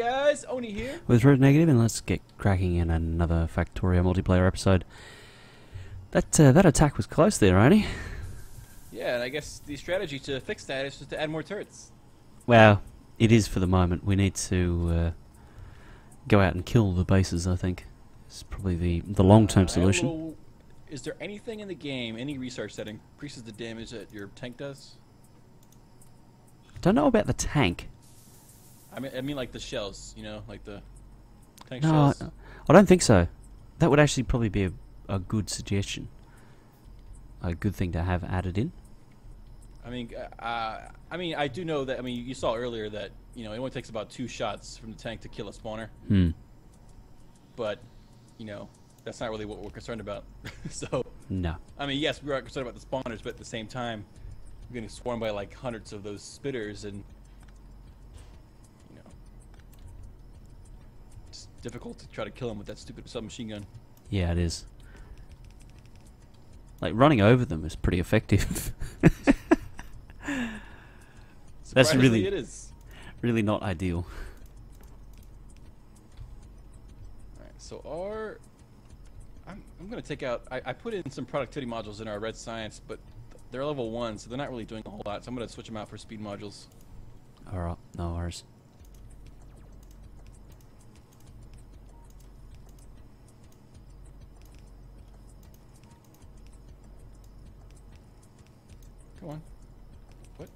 guys, Oni here. With Red Negative, and let's get cracking in another Factorio multiplayer episode. That attack was close there, Oni. Yeah, and I guess the strategy to fix that is just to add more turrets. Well, it is for the moment. We need to go out and kill the bases, I think. It's probably the long-term solution. Is there anything in the game, any research that increases the damage that your tank does? Don't know about the tank. I mean like the shells, you know, like the tank No, shells. I don't think so. That would actually probably be a good suggestion. A good thing to have added in. I mean, I do know that. I mean, you saw earlier that it only takes about 2 shots from the tank to kill a spawner. But that's not really what we're concerned about. So no. I mean, yes, we are concerned about the spawners, but at the same time, we're getting swarmed by like hundreds of those spitters, and it's difficult to try to kill them with that stupid submachine gun. Yeah, it is. Like running over them is pretty effective. That's really it is. Really not ideal. Alright, so I'm going to take out... I put in some productivity modules in our red science, but they're level 1, so they're not really doing a whole lot, so I'm going to switch them out for speed modules. Alright, no worries. Come on. What?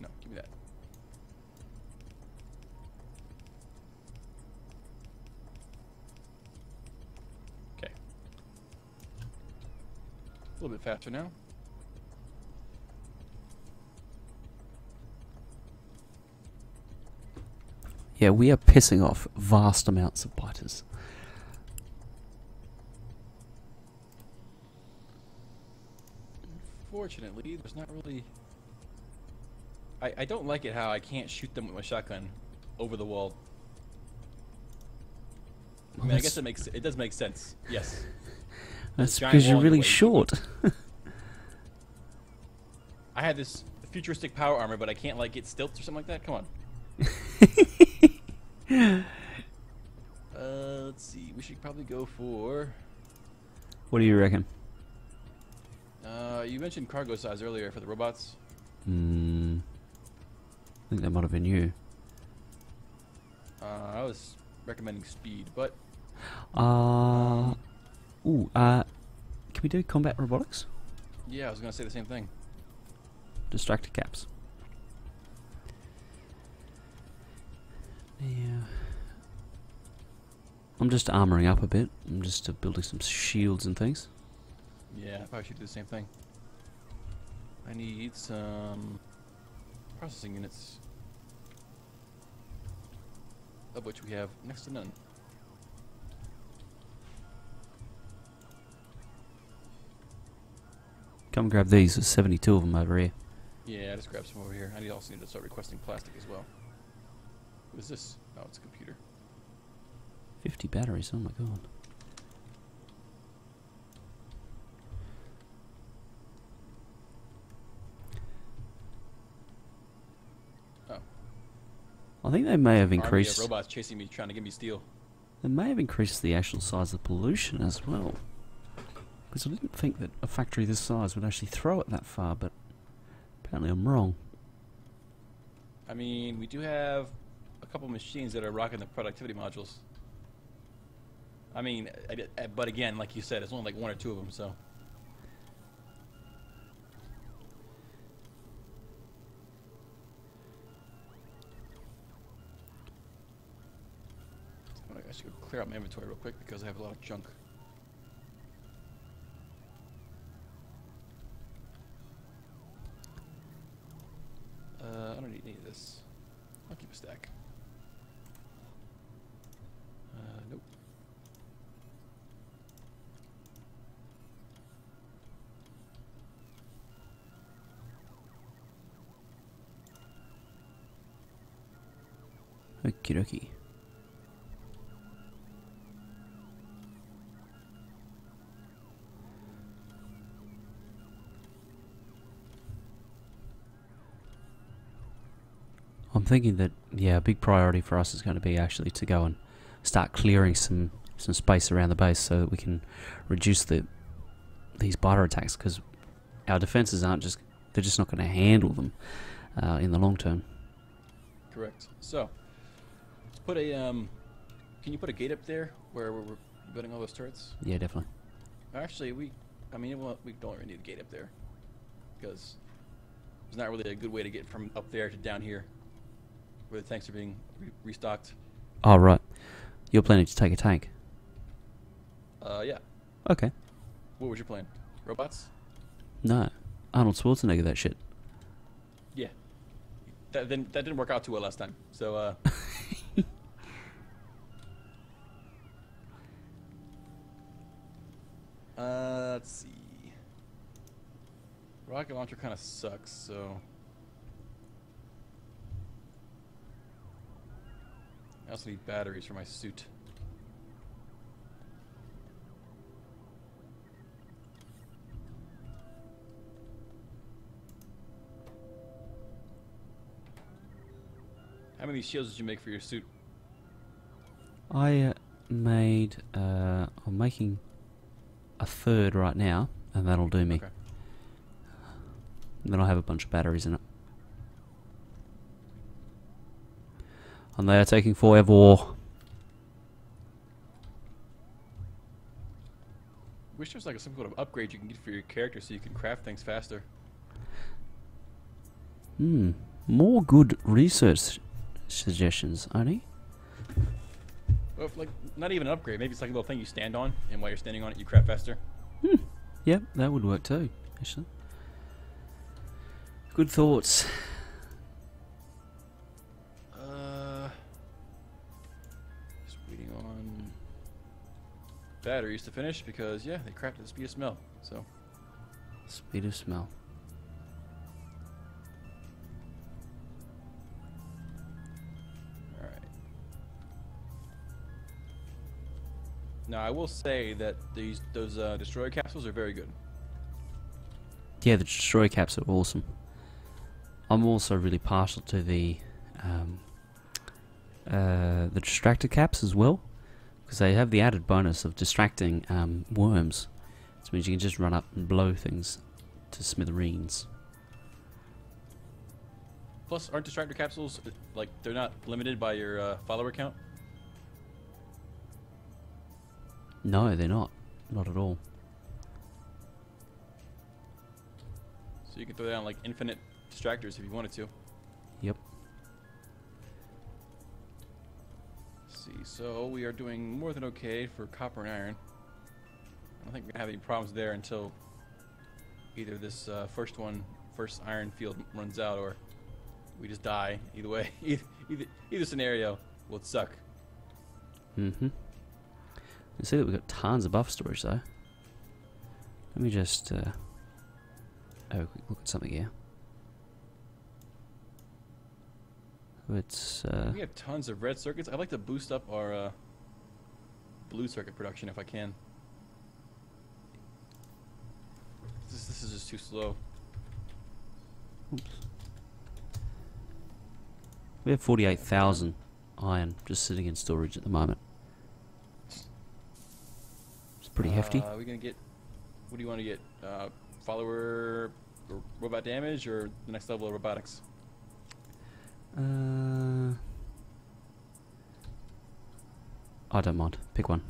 No, give me that. Okay. A little bit faster now. Yeah, we are pissing off vast amounts of biters. Fortunately, there's not really... I don't like it how I can't shoot them with my shotgun over the wall. I mean, I guess it does make sense. Yes. That's because you're really short. I had this futuristic power armor, but I can't like get stilts or something like that. Come on. Let's see. We should probably go for... What do you reckon? You mentioned cargo size earlier for the robots. I think that might have been you. I was recommending speed, but... can we do combat robotics? Yeah, I was going to say the same thing. Distractor caps. Yeah. I'm just armoring up a bit. I'm just building some shields and things. Yeah, I probably should do the same thing. I need some processing units, of which we have next to none. Come grab these. There's 72 of them over here. Yeah, I just grabbed some over here. I also need to start requesting plastic as well. What is this? Oh, it's a computer. 50 batteries. Oh my god. I think they may have increased... Army of robots chasing me, trying to get me steel. They may have increased the actual size of pollution as well. Because I didn't think that a factory this size would actually throw it that far, but apparently I'm wrong. I mean, we do have a couple machines that are rocking the productivity modules. I mean, but again, like you said, it's only like 1 or 2 of them, so... I should go clear out my inventory real quick because I have a lot of junk. I don't need any of this. I'll keep a stack. Nope. Okie dokie. thinking that, yeah, a big priority for us is going to be actually to go and start clearing some space around the base so that we can reduce these biter attacks, because our defenses they're just not going to handle them in the long term. Correct. So, let's put a, can you put a gate up there where we're building all those turrets? Yeah, definitely. Actually, we don't really need a gate up there, because there's not really a good way to get from up there to down here, where the tanks are being restocked. Oh, right. You're planning to take a tank? Yeah. Okay. What was your plan? Robots? No. Arnold Schwarzenegger, that shit. Yeah. That didn't work out too well last time. So, let's see. Rocket launcher kind of sucks, so I also need batteries for my suit. How many shields did you make for your suit? I made... I'm making a third right now, and that'll do me. Okay. And then I'll have a bunch of batteries in it. And they are taking forever. Wish there was like some sort of upgrade you can get for your character so you can craft things faster. More good research suggestions, Oni. Well, like, not even an upgrade. Maybe it's like a little thing you stand on, and while you're standing on it, you craft faster. Yep, that would work too, actually. Good thoughts. Just waiting on batteries to finish because, yeah, they crafted the speed of smell. So, Speed of smell. all right. Now, I will say that those destroyer capsules are very good. Yeah, the destroyer caps are awesome. I'm also really partial to the distractor caps as well, because they have the added bonus of distracting worms. Which means you can just run up and blow things to smithereens. Plus, aren't distractor capsules, like, they're not limited by your follower count? No, they're not. Not at all. So you can throw down, like, infinite distractors if you wanted to. Yep. Let's see, so we are doing more than okay for copper and iron. I don't think we're gonna have any problems there until either this first iron field runs out, or we just die. Either way, either scenario will suck. You see that we've got tons of buff storage though. Let me just have a quick look at something here. It's We have tons of red circuits. I'd like to boost up our blue circuit production if I can. This is just too slow. oops. We have 48,000 iron just sitting in storage at the moment. It's pretty hefty. Are we gonna get? What do you want to get? Follower or robot damage, or the next level of robotics? I don't mind. Pick one.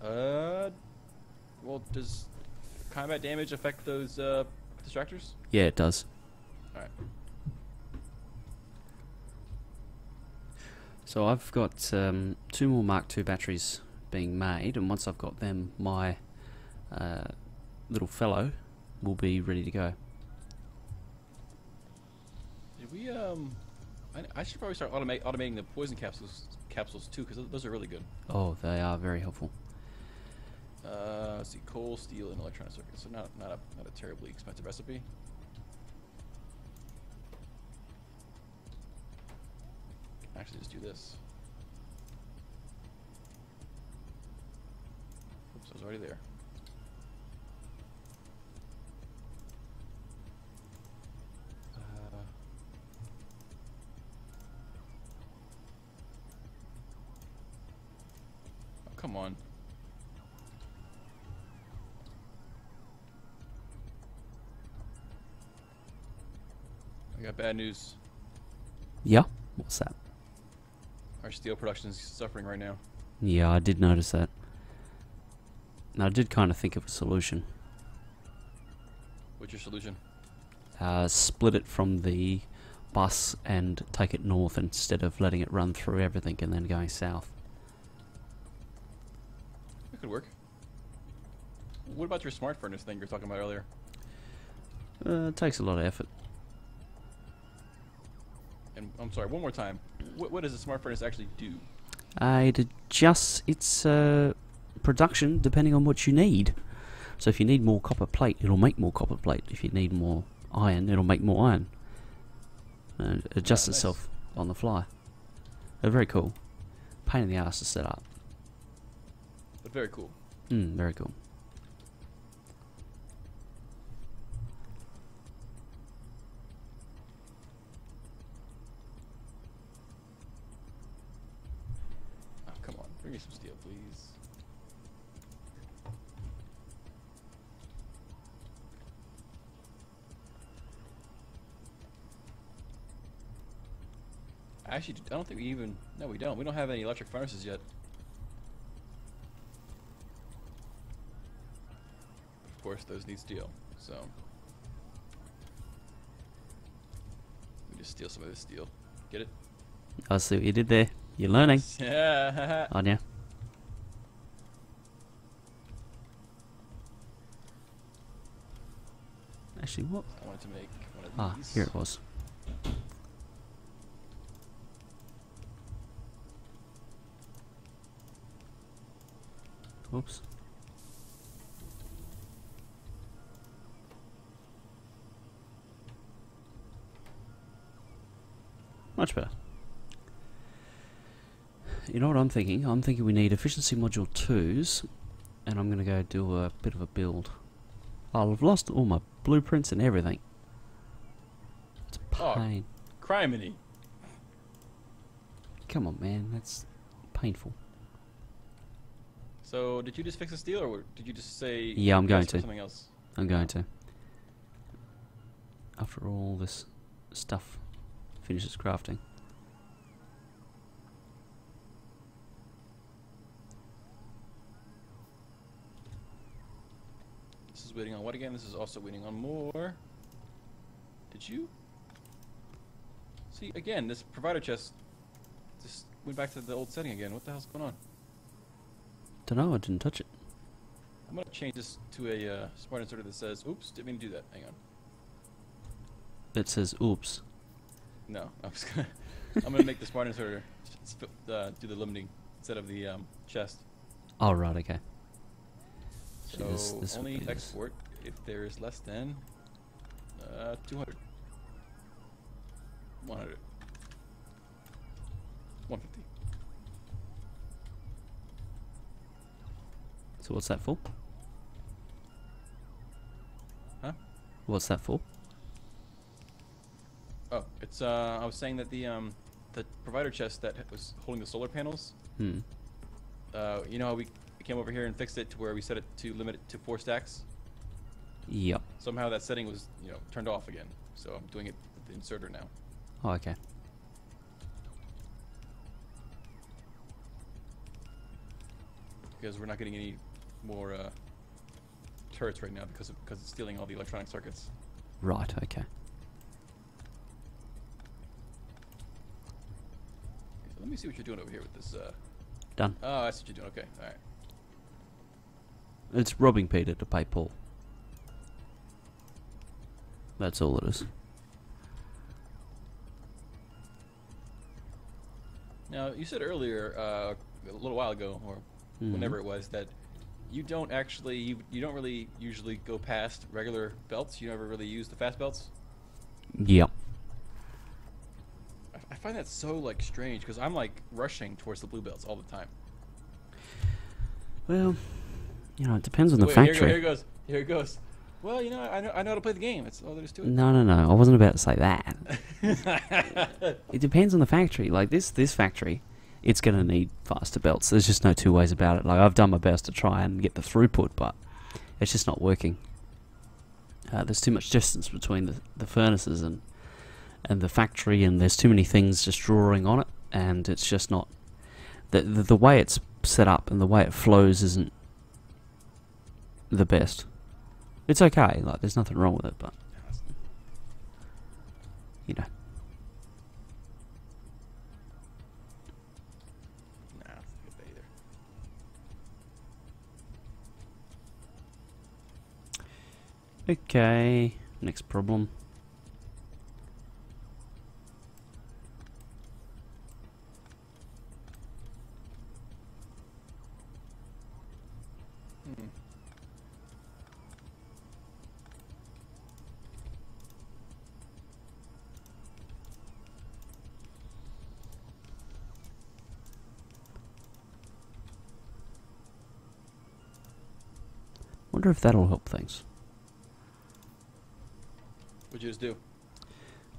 Well, does combat damage affect those distractors? Yeah, it does. All right. So I've got 2 more Mark II batteries being made, and once I've got them, my little fellow will be ready to go. Did we I should probably start automating the poison capsules too, because those are really good. Oh, they are very helpful. Let's see, coal, steel, and electronic circuits. So not a terribly expensive recipe. Actually, just do this. Oops, I was already there. come on. I got bad news. Yeah? What's that? Our steel production is suffering right now. Yeah, I did notice that. And I did kind of think of a solution. What's your solution? Split it from the bus and take it north instead of letting it run through everything and then going south. That could work. What about your smart furnace thing you were talking about earlier? It takes a lot of effort. And I'm sorry, one more time. What does a smart furnace actually do? It adjusts its production depending on what you need. So if you need more copper plate, it'll make more copper plate. If you need more iron, it'll make more iron. And it adjusts itself on the fly. They're very cool. Pain in the ass to set up. But very cool. Very cool. Oh, come on. Bring me some steel, please. Actually, I don't think we even... No, we don't. We don't have any electric furnaces yet. Of course, those need steel, so... We just steal some of this steel. Get it? I see what you did there. You're learning. Yeah. Aren't you? Actually, what? I wanted to make one of these. Ah, here it was. Oops. Much better. You know what I'm thinking? I'm thinking we need efficiency module 2s, and I'm going to go do a bit of a build. Oh, I've lost all my blueprints and everything. It's a pain. Oh, criminy. Come on, man. That's painful. So, did you just fix the steel, or did you just say... Yeah, I'm going to. Something else? I'm going to. After all this stuff finishes crafting. This is waiting on what again? This is also waiting on more. Did you? See, again, this provider chest just went back to the old setting again. What the hell's going on? Dunno, I didn't touch it. I'm going to change this to a smart inserter that says, oops, didn't mean to do that. Hang on. That says oops. No, I'm gonna make the smart inserter do the limiting instead of the chest. Oh, right, okay. So this only would be export if there is less than 200, 100, 150. So what's that for? Huh? What's that for? Oh, it's I was saying that the provider chest that was holding the solar panels. Hmm. You know how we came over here and fixed it to where we set it to limit it to 4 stacks. Yep. Somehow that setting was turned off again. So I'm doing it with the inserter now. Oh, okay. Because we're not getting any more turrets right now because it's stealing all the electronic circuits. Right, okay. So let me see what you're doing over here with this. Done. Oh, that's what you're doing. Okay, all right. It's robbing Peter to pay Paul. That's all it is. Now you said earlier, a little while ago, or whenever it was, that you don't actually, you don't really usually go past regular belts. You never really use the fast belts. Yep. I find that so like strange because I'm like rushing towards the blue belts all the time. Well, you know, it depends on the Wait, factory. Here it goes. Here it goes. Well, you know, I know how to play the game. That's all there is to it. No, no, no. I wasn't about to say that. It depends on the factory. Like this factory it's going to need faster belts. There's just no two ways about it. Like, I've done my best to try and get the throughput, but it's just not working. There's too much distance between the furnaces and the factory, and there's too many things just drawing on it, and it's just not... The way it's set up and the way it flows isn't the best. It's okay, like, there's nothing wrong with it, but... You know. Nah, it's not good either. Okay, next problem. Wonder if that'll help things. What'd you just do?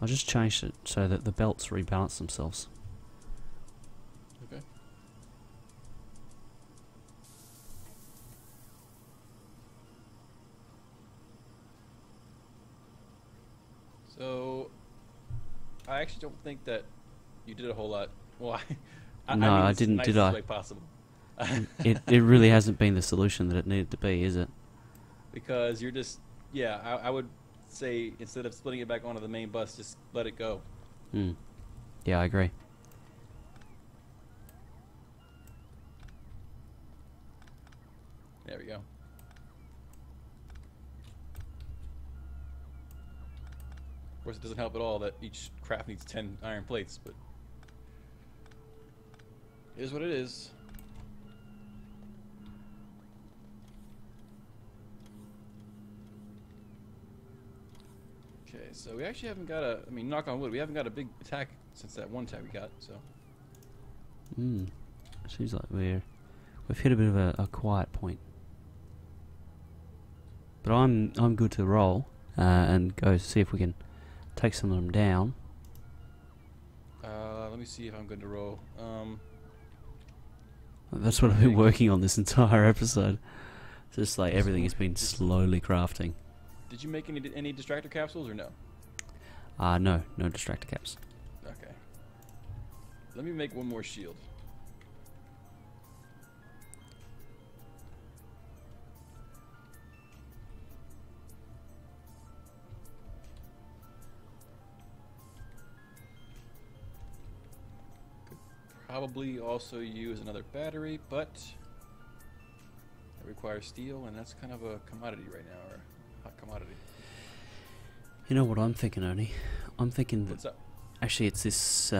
I just changed it so that the belts rebalance themselves. Okay. So, I actually don't think that you did a whole lot. Well, No, I it's didn't, the did nicest I? way possible. It really hasn't been the solution that it needed to be, is it? Because you're just, yeah, I would say instead of splitting it back onto the main bus, just let it go. Yeah, I agree. There we go. Of course, it doesn't help at all that each craft needs 10 iron plates, but it is what it is. Okay, so we actually haven't got I mean, knock on wood, we haven't got a big attack since that one attack we got, so. Seems like we've hit a bit of a quiet point. But I'm good to roll and go see if we can take some of them down. Let me see if I'm good to roll. That's what I've been working on this entire episode. Just like everything has been slowly crafting. Did you make any distractor capsules or no? No distractor caps. Okay. Let me make one more shield. Could probably also use another battery, but it requires steel, and that's kind of a commodity right now, or a hot commodity. You know what I'm thinking, Ernie? I'm thinking that What's up? actually it's this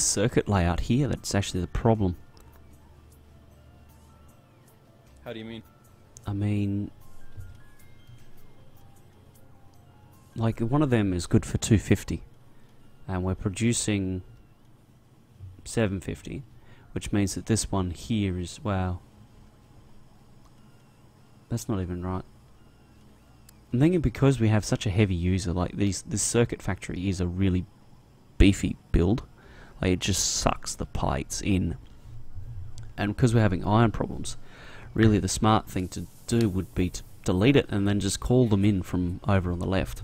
circuit layout here that's actually the problem. How do you mean? I mean, like, one of them is good for 250, and we're producing 750, which means that this one here is, wow, that's not even right. I'm thinking because we have such a heavy user, like this circuit factory is a really beefy build. Like, it just sucks the plates in. And because we're having iron problems, really the smart thing to do would be to delete it and then just call them in from over on the left.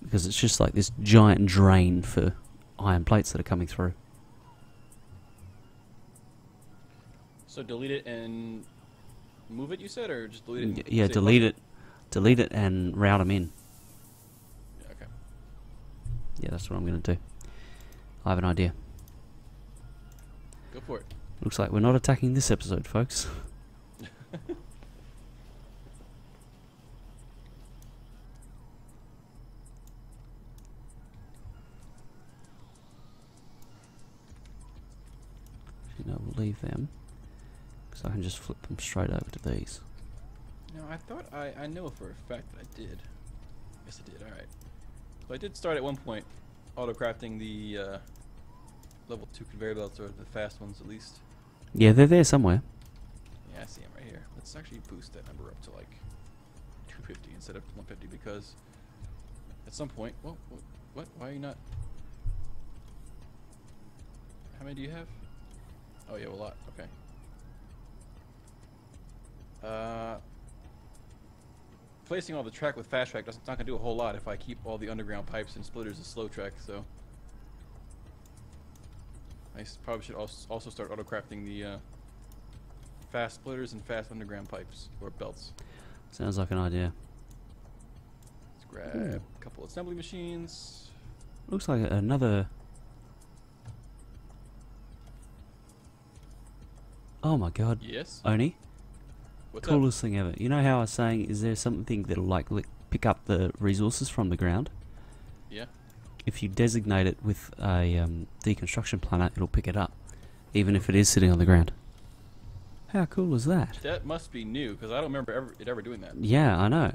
Because it's just like this giant drain for iron plates that are coming through. So delete it and move it, you said, or just delete it? And Yeah, delete it and route them in. Yeah, okay. Yeah, that's what I'm going to do. I have an idea. Go for it. Looks like we're not attacking this episode, folks. We'll leave them, because I can just flip them straight over to these. No, I thought I know for a fact that I did. Yes, I did. All right. So I did start at one point auto-crafting the level 2 conveyor belts, or the fast ones at least. Yeah, they're there somewhere. Yeah, I see them right here. Let's actually boost that number up to like 250 instead of 150, because at some point, well, what? Why are you not? How many do you have? Oh, you have a lot. Okay. Placing all the track with fast track not gonna do a whole lot if I keep all the underground pipes and splitters as slow track. So I probably should also start auto crafting the fast splitters and fast underground pipes or belts. Sounds like an idea. Let's grab a couple assembly machines. Looks like another. Oh my god. Yes. Oni. What's Coolest thing ever. You know how I was saying, is there something that'll like pick up the resources from the ground? Yeah. If you designate it with a deconstruction planner, it'll pick it up, even if it is sitting on the ground. How cool is that? That must be new because I don't remember it ever doing that. Yeah, I know.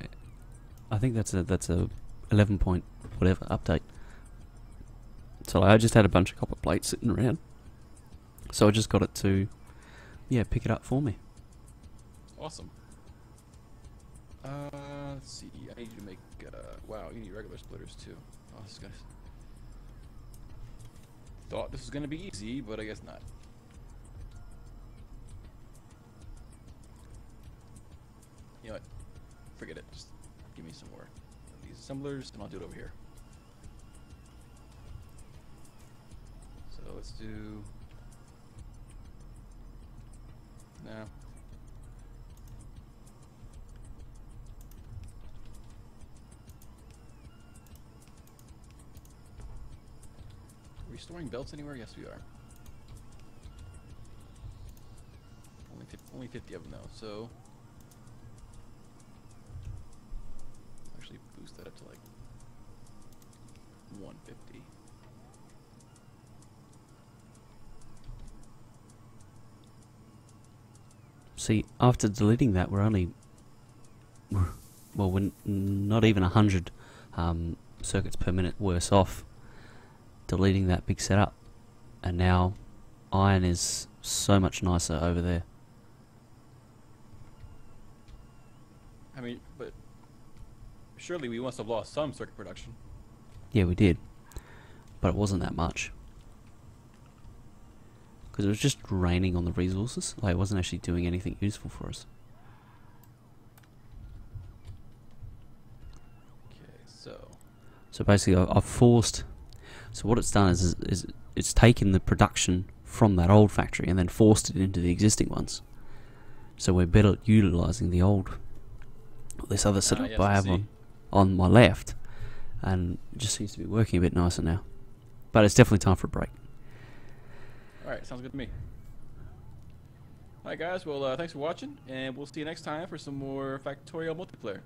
I think that's a 11 point whatever update. So I just had a bunch of copper plates sitting around, so I just got it to, yeah, pick it up for me. Awesome. Let's see. I need you to make. Wow, you need regular splitters too. Oh, this is gonna. Thought this was gonna be easy, but I guess not. You know what? Forget it. Just give me some more of these assemblers, and I'll do it over here. So let's do. No. Are we storing belts anywhere? Yes, we are. Only 50 of them though, so actually boost that up to like 150. See, after deleting that, we're only, well, we're not even 100 circuits per minute worse off deleting that big setup, and now iron is so much nicer over there. I mean, but surely we must have lost some circuit production. Yeah, we did, but it wasn't that much. Because it was just draining on the resources. Like, it wasn't actually doing anything useful for us. Okay, so So basically, I've forced. So what it's done is it's taken the production from that old factory and then forced it into the existing ones. So we're better utilizing the old, this other setup yes, I have on my left, and it just seems to be working a bit nicer now. But it's definitely time for a break. alright, sounds good to me. Alright guys, well thanks for watching, and we'll see you next time for some more Factorio multiplayer.